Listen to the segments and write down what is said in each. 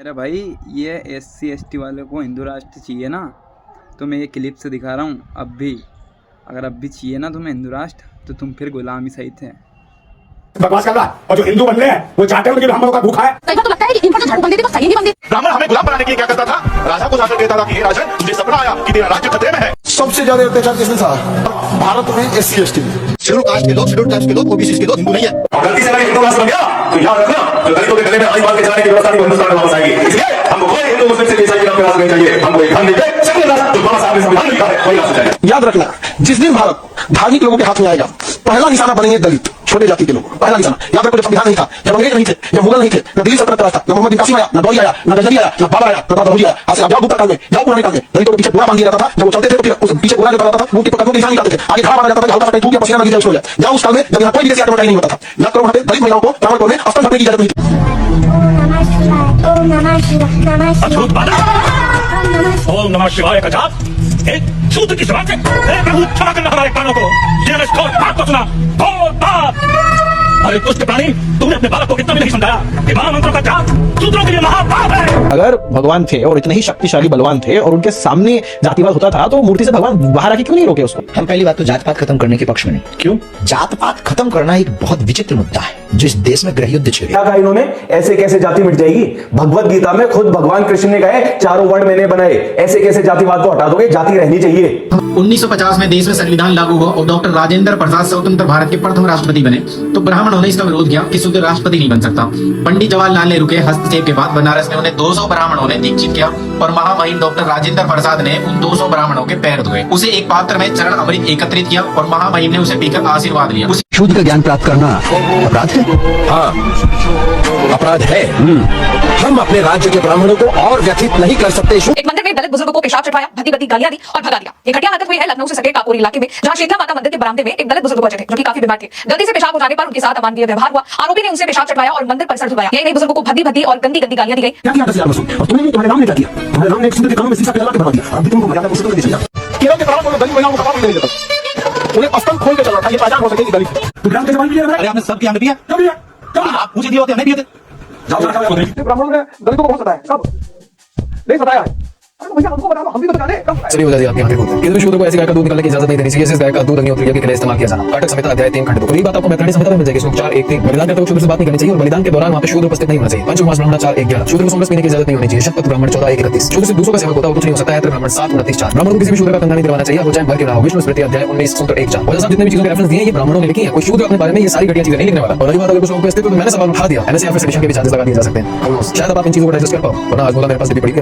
अरे भाई, ये SC ST वाले को हिंदू राष्ट्र चाहिए ना, तो मैं ये क्लिप से दिखा रहा हूँ। अब भी अगर अब भी चाहिए ना तुम्हें हिंदू राष्ट्र, तो तुम फिर गुलामी सही थे। बकवास कर रहा है। और जो हिंदू बन रहे हैं वो चाहते हैं उनके ब्राह्मणों का भूखा है। तो लगता है कि इन पर जो झाड़ू बंदी थी वो सही नहीं बंदी। ब्राह्मण हमें गुलाम बनाने के लिए क्या करता था? राजा को शासन देता था कि हे राजन, तुझे सपना आया कि तेरा राज्य खतरे में है। सबसे ज्यादा अत्याचार किसने सहा? भारत में SC ST में। शेड्यूल कास्ट के लोग, शेड्यूल कास्ट के लोग, OBC के लोग हिंदू नहीं है। और गलती से अगर हिंदू राष्ट्र बन गया तो याद रखना, जो दलितों के गले में आई बात के चलाने की व्यवस्था थी वो हिंदुस्तान में वापस आएगी। इसलिए हमको कोई हिंदू मुस्लिम से ईसाई के नाम पे राष्ट्र नहीं चाहिए। हमको एक धर्म देके सेकुलर राष्ट्र, जो बाबा साहब ने संविधान में लिखा है, वही राष्ट्र चाहिए। याद रखना, जिस दिन भारत धार्मिक लोगों के हाथ में आएगा, पहला निशाना बनेंगे दलित, छोटे जाति के लोग। पहला निशाना याद रखो। जब संविधान नहीं था, जब अंग्रेज नहीं थे, जब मुगल नहीं थे, न दिल्ली सल्तनत राज था, न मोहम्मद बिन कासिम आया, न गौरी आया, न गजनवी आया, न बाबर आया, न दादा आया। आज आप जाओ गुप्ता काल में, जाओ पुराने काल में, दलितों के पीछे पूरा बांध दिया जाता था। जब वो चलते थे तो फिर उस पीछे पूरा जो रहता था वो कदमों के निशान निकालते थे, आगे खड़ा माना जाता था, हल्का सा कहीं थूक या पसीना लग जाए उसको हो जाए। जाओ उस काल में जब यहाँ कोई विदेशी आक्रमण नहीं होता था। याद करो, वहां पे दलित महिलाओं को ब्राह्मण में अस्त्र भरने की इजाजत नहीं थी। ओम नमः शिवाय का जाप एक शूद्र की जबान से प्रभु क्षमा करना हमारे कानों को। ये बात को सुना, अरे दुष्ट प्राणी, तुमने अपने बालक को कितना भी नहीं समझाया कि महामंत्रों का जाप शूद्रों के लिए महापाप है। अगर भगवान थे और इतने ही शक्तिशाली बलवान थे और उनके सामने जातिवाद होता था, तो मूर्ति से भगवान बाहर आके क्यों नहीं रोके उसको? हम पहली बात तो जात पात खत्म करने के पक्ष में नहीं। क्यों? जात पात खत्म करना एक बहुत विचित्र मुद्दा है जो इस देश में गृहयुद्ध छिड़ गया। कहा इन्होंने, ऐसे कैसे जाति मिट जाएगी? भगवत गीता में खुद भगवान कृष्ण ने कहे, चारों वर्ण मैंने बनाए, ऐसे कैसे जातिवाद को हटा दोगे? जाति रहनी चाहिए। 1950 में देश में संविधान लागू हुआ और डॉक्टर राजेंद्र प्रसाद स्वतंत्र भारत के प्रथम राष्ट्रपति बने, तो ब्राह्मणों ने इसका विरोध किया कि शुद्ध राष्ट्रपति नहीं बन सकता। पंडित जवाहरलाल नेहरू के हस्तक्षेप के बाद बनारस में उन्हें 200 ब्राह्मणों ने दीक्षित किया और महामहिम डॉक्टर राजेंद्र प्रसाद ने उन 200 ब्राह्मणों के पैर धोए। उसे एक पात्र में चरण अमृत एकत्रित किया और महामहिम ने उसे पीकर आशीर्वाद लिया। शुद्ध का ज्ञान प्राप्त करना अपराध है? हाँ, अपराध है। हम अपने राज्य के ब्राह्मणों को और व्यथित नहीं कर सकते। एक मंदिर में दलित बुजुर्गों को पेशाब चढ़वाया, भद्दी भद्दी गालियां दी और भगा दिया। ये घटिया हरकत हुई है लखनऊ से सटे काकोरी इलाके में, जहां शीतला माता मंदिर के बरामदे में एक दलित बुजुर्ग बचे थे जो कि काफी बीमार थे। गलती से पेशाब हो जाने पर उनके साथ अमानवीय व्यवहार हुआ। आरोपी ने उनसे पेशाब चढ़वाया और मंदिर परिसर धुलवाया। यही नहीं, बुजुर्गों को भद्दी भद्दी और गंदी गंदी गालियां दी गई। क्या किया और तुमने तुम्हारे नाम ने क्या किया? तुम्हारे नाम ने एक के कानों में शीशा पिघला के भरा दिया। अब तुमको मर्यादा पुरुषों को नहीं दिया। केरल के ब्राह्मणों को दलित महिलाओं को कबाब नहीं देता, उन्हें अस्त्र खोल के चल रहा था। ये पहचान हो सकेगी दलित। तो ग्राम के जवान भी अरे आपने सब किया, पिया कब लिया? आप पूछे दिए होते, नहीं दिए थे। ब्राह्मणों ने दलितों को बहुत सताया, कब नहीं सताया है? सभी वजह से आपके यहाँ पे होता है। किसी भी शूद्र को ऐसी गाय का दूध निकालने की इजाजत नहीं देनी चाहिए। इस गाय का दूध अग्निहोत्री के लिए इस्तेमाल किया जाना। काटक संहिता अध्याय 3 खंड 2। यही बात आपको मैत्राणी संहिता में मिल जाएगी। श्लोक 4:1-3। बलिदान करते हुए शूद्र से बात नहीं करनी चाहिए और बलिदान के दौरान वहाँ पे शूद्र उपस्थित नहीं होना चाहिए। पंचमास ब्राह्मण 4:1-11। शूद्र को सोमरस पीने की इजाजत नहीं होनी चाहिए। शतपथ ब्राह्मण 14:1-31। शूद्र से दूसरों का सेवक होता है, कुछ नहीं हो सकता है। ब्राह्मण 7:29-4। ब्राह्मण को किसी भी शूद्र का कंधा नहीं दिलवाना चाहिए, वो चाहे भर के ना हो। विष्णु स्मृति अध्याय 19 सूत्र 1-4। वजह जितने भी चीजों के रेफरेंस दिए ये ब्राह्मणों ने लिखी है। कोई शूद्र अपने बारे में ये सारी घटिया चीजें नहीं लिखने वाला। और रही बात अगर कुछ लोगों को स्थित तो मैंने सवाल उठा दिया। एनएसए या फिर सेडिशन के भी चार्जेस लगा दिए जा सकते हैं। शायद अब आप इन चीजों को डाइजेस्ट कर पाओ, वरना आज बोला मेरे पास भी पड़ी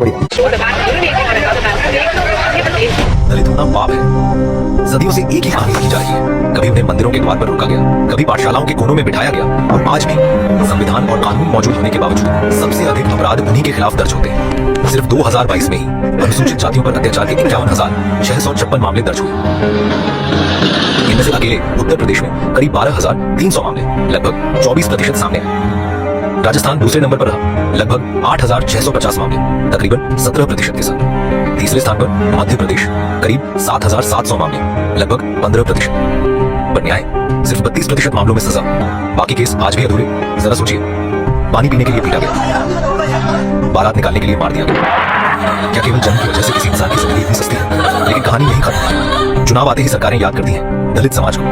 दलित होना पाप है। सदियों से एक ही कहानी लिखी जा रही है। कभी उन्हें मंदिरों के द्वार पर रोका गया, कभी पाठशालाओं के कोनों में बिठाया गया, और आज भी संविधान और कानून मौजूद होने के बावजूद सबसे अधिक अपराध उन्हीं के खिलाफ दर्ज होते हैं। सिर्फ 2022 में ही अनुसूचित जातियों पर अत्याचार के 51,656 मामले दर्ज हुए। इनमें से अकेले उत्तर प्रदेश में करीब 12,300 मामले, लगभग 24% सामने आए। राजस्थान दूसरे नंबर पर रहा, लगभग 8,650 मामले, तकरीबन 17% के साथ। तीसरे स्थान पर मध्य प्रदेश, करीब 7,700 मामले, लगभग 15%। पर न्याय सिर्फ 32% मामलों में सजा, बाकी केस आज भी अधूरे। जरा सोचिए, पानी पीने के लिए पीटा गया, बारात निकालने के लिए मार दिया गया। क्या केवल जन्म की वजह से किसी इंसान की जिंदगी इतनी सस्ती है? लेकिन कहानी यही खत्म। चुनाव आते ही सरकारें याद करती हैं दलित समाज को,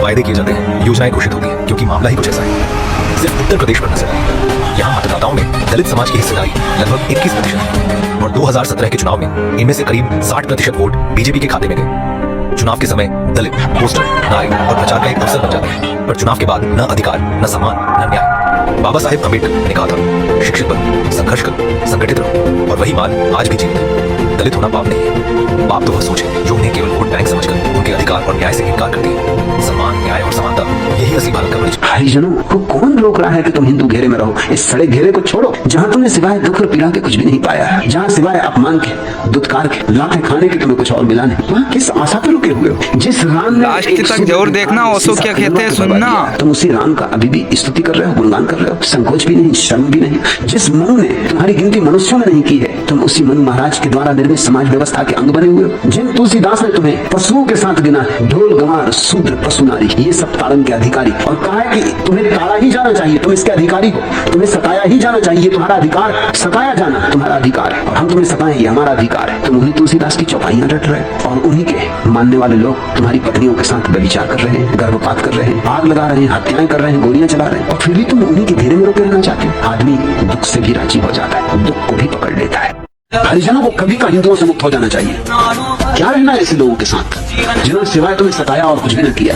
वायदे किए जाते हैं, योजनाएं घोषित होती हैं, क्योंकि मामला ही कुछ ऐसा है। सिर्फ उत्तर प्रदेश पर नजर आई, यहाँ मतदाताओं में दलित समाज की हिस्सेदारी लगभग 21% है और 2017 के चुनाव में इनमें से करीब 60% वोट बीजेपी के खाते में गए। चुनाव के समय दलित पोस्टर, नारे और प्रचार का एक अवसर बन जाता है, पर चुनाव के बाद न अधिकार, न सम्मान, न न्याय। बाबा साहेब अम्बेडकर ने कहा था, शिक्षित बनो, संघर्ष करो, संगठित रहो, और वही मान आज भी जीवित है। दलित होना पाप नहीं है। पाप तो वह सोच है जो उन्हें केवल वोट बैंक समझकर उनके अधिकार और न्याय से इनकार करती है। सम्मान, न्याय और समानता, यही असली भारत का परिचय। हरिजनों को कौन रोक रहा है कि तुम हिंदू घेरे में रहो? इस सड़े घेरे को छोड़ो, जहाँ तुमने सिवाय दुख और पीड़ा के कुछ भी नहीं पाया, जहाँ सिवाय अपमान के, दुत्कार के, लाठे खाने के तुम्हें कुछ और मिला नहीं। वहाँ किस आशा पर रुके हुए हो? जिस राम ने लास्ट तक जरूर देखना, ओशो क्या कहते हैं सुनना। तुम उसी राम का अभी भी स्तुति कर रहे हो, गुणगान कर रहे हो, संकोच भी नहीं, शर्म भी नहीं। जिस मनु ने तुम्हारी गिनती मनुष्यों ने नहीं की है, तुम उसी मनु महाराज के द्वारा निर्मित समाज व्यवस्था के अंग बने हुए हो। जिन तुलसीदास ने तुम्हें पशुओं के साथ गिना है, ढोल गंवार शूद्र पशु नारी, ये सब ताड़न के अधिकारी, और कहा है कि तुम्हें ताड़ा ही जाना चाहिए, तुम इसके अधिकारी हो, तुम्हें सताया ही जाना चाहिए, तुम्हारा अधिकार, सताया जाना तुम्हारा अधिकार है, और हम तुम्हें सताएं ये हमारा अधिकार है। तुम उन्हीं तुलसीदास की चौपाइयां रट रहे हो, और उन्हीं के मानने वाले लोग तुम्हारी पत्नियों के साथ व्यभिचार कर रहे हैं, गर्भपात कर रहे हैं, आग लगा रहे हैं, हत्याएं कर रहे हैं, गोलियां चला रहे हैं, और फिर भी तुम उन्हीं के घेरे में रोके रहना चाहते हो। आदमी दुख से भी राजी हो जाता है, दुख को भी पकड़ लेता है। हरिजनों को कभी का हिंदुओं से मुक्त हो जाना चाहिए। क्या रहना है ऐसे लोगों के साथ जिन्होंने सिवाय तुम्हें सताया और कुछ भी न किया।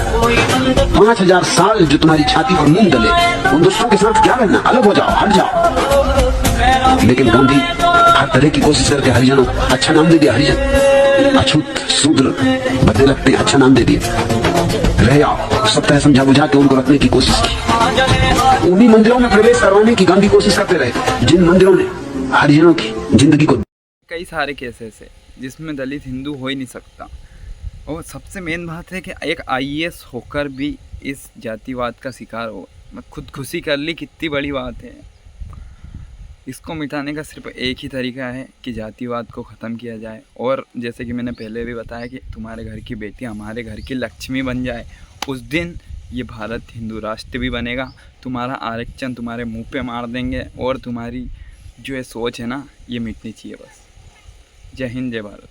5000 साल जो तुम्हारी छाती पर मूंग डले, उन दुष्टों के साथ क्या रहना, अलग हो जाओ, हट जाओ। लेकिन गांधी हर तरह की कोशिश करके हरिजनों अच्छा नाम दे दिया, हरिजन अछूत शूद्र बदले लगते अच्छा नाम दे दिया। रह आओ, सब तरह समझा बुझा के उनको रखने की कोशिश की, उन्हीं मंदिरों में प्रवेश करवाने की गांधी कोशिश करते रहे जिन मंदिरों ने हरिजनों की जिंदगी को। कई सारे केसेस है जिसमें दलित हिंदू हो ही नहीं सकता। और सबसे मेन बात है कि एक IAS होकर भी इस जातिवाद का शिकार हो, मैं खुदकुशी कर ली, कितनी बड़ी बात है। इसको मिटाने का सिर्फ एक ही तरीका है कि जातिवाद को ख़त्म किया जाए, और जैसे कि मैंने पहले भी बताया कि तुम्हारे घर की बेटी हमारे घर की लक्ष्मी बन जाए, उस दिन ये भारत हिंदू राष्ट्र भी बनेगा। तुम्हारा आरक्षण तुम्हारे मुंह पे मार देंगे, और तुम्हारी जो ये सोच है ना, ये मिटनी चाहिए बस। जय हिंद, जय भारत।